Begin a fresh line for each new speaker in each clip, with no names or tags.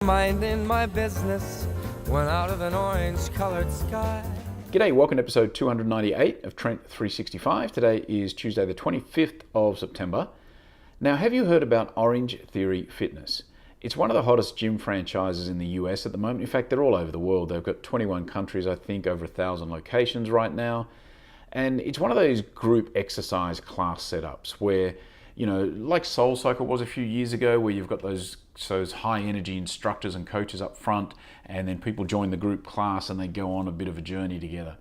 Minding my business when out of an orange-colored sky.
G'day, welcome to episode 298 of Trent365. Today is Tuesday the 25th of September. Now, have you heard about Orangetheory Fitness? It's one of the hottest gym franchises in the US at the moment. In fact, they're all over the world. They've got 21 countries, I think, over 1,000 locations right now. And it's one of those group exercise class setups where, you know, like Soul Cycle was a few years ago, where you've got those high energy instructors and coaches up front, and then people join the group class and they go on a bit of a journey together.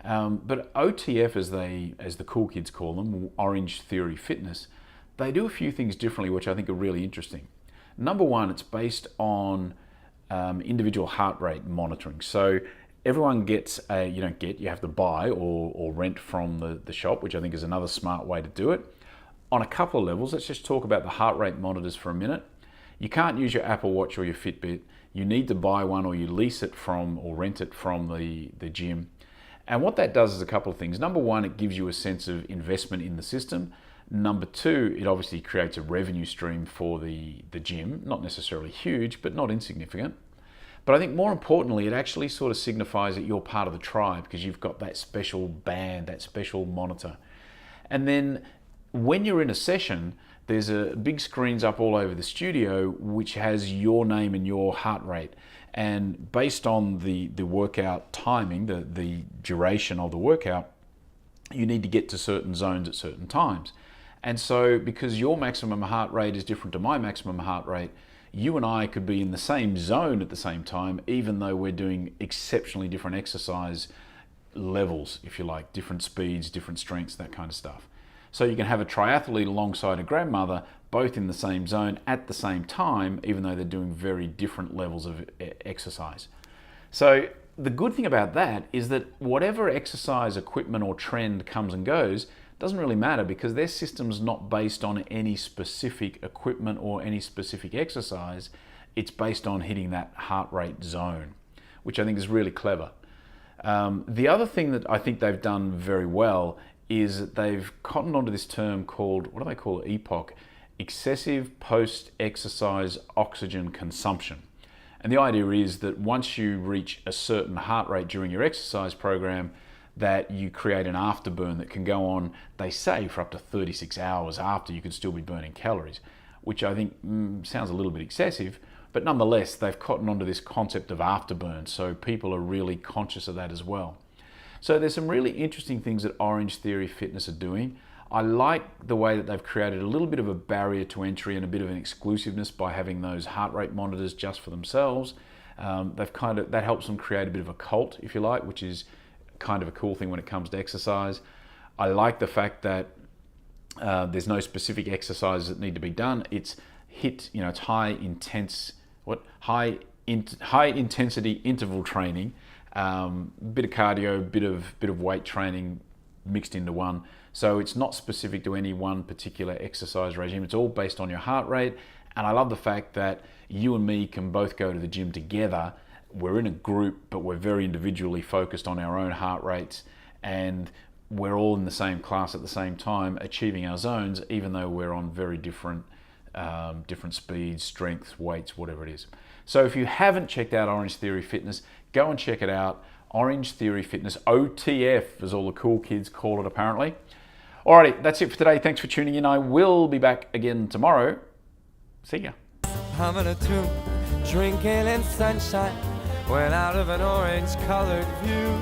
But OTF, as the cool kids call them, Orangetheory Fitness, they do a few things differently, which I think are really interesting. Number one, it's based on individual heart rate monitoring. So everyone gets you have to buy or rent from the shop, which I think is another smart way to do it. On a couple of levels, let's just talk about the heart rate monitors for a minute. You can't use your Apple Watch or your Fitbit. You need to buy one, or you lease it from or rent it from the gym. And what that does is a couple of things. Number one, it gives you a sense of investment in the system. Number two, it obviously creates a revenue stream for the gym. Not necessarily huge, but not insignificant. But I think more importantly, it actually sort of signifies that you're part of the tribe because you've got that special band, that special monitor. And then when you're in a session, there's a big screens up all over the studio which has your name and your heart rate. And based on the workout timing, the duration of the workout, you need to get to certain zones at certain times. And so because your maximum heart rate is different to my maximum heart rate, you and I could be in the same zone at the same time, even though we're doing exceptionally different exercise levels, if you like, different speeds, different strengths, that kind of stuff. So you can have a triathlete alongside a grandmother, both in the same zone at the same time, even though they're doing very different levels of exercise. So the good thing about that is that whatever exercise equipment or trend comes and goes, doesn't really matter because their system's not based on any specific equipment or any specific exercise. It's based on hitting that heart rate zone, which I think is really clever. The other thing that I think they've done very well is that they've cottoned onto this term called, what do they call it, EPOC, excessive post-exercise oxygen consumption. And the idea is that once you reach a certain heart rate during your exercise program, that you create an afterburn that can go on, they say, for up to 36 hours after you could still be burning calories, which I think sounds a little bit excessive, but nonetheless, they've cottoned onto this concept of afterburn, so people are really conscious of that as well. So there's some really interesting things that Orangetheory Fitness are doing. I like the way that they've created a little bit of a barrier to entry and a bit of an exclusiveness by having those heart rate monitors just for themselves. That helps them create a bit of a cult, if you like, which is kind of a cool thing when it comes to exercise. I like the fact that there's no specific exercises that need to be done. It's it's high intensity interval training. Bit of cardio, bit of weight training mixed into one. So it's not specific to any one particular exercise regime. It's all based on your heart rate. And I love the fact that you and me can both go to the gym together. We're in a group, but we're very individually focused on our own heart rates. And we're all in the same class at the same time, achieving our zones, even though we're on very different speeds, strengths, weights, whatever it is. So if you haven't checked out Orangetheory Fitness, go and check it out. Orangetheory Fitness, OTF, as all the cool kids call it apparently. Alrighty, that's it for today. Thanks for tuning in. I will be back again tomorrow. See ya.
Humming a tune, drinking in sunshine, went out of an orange-colored view.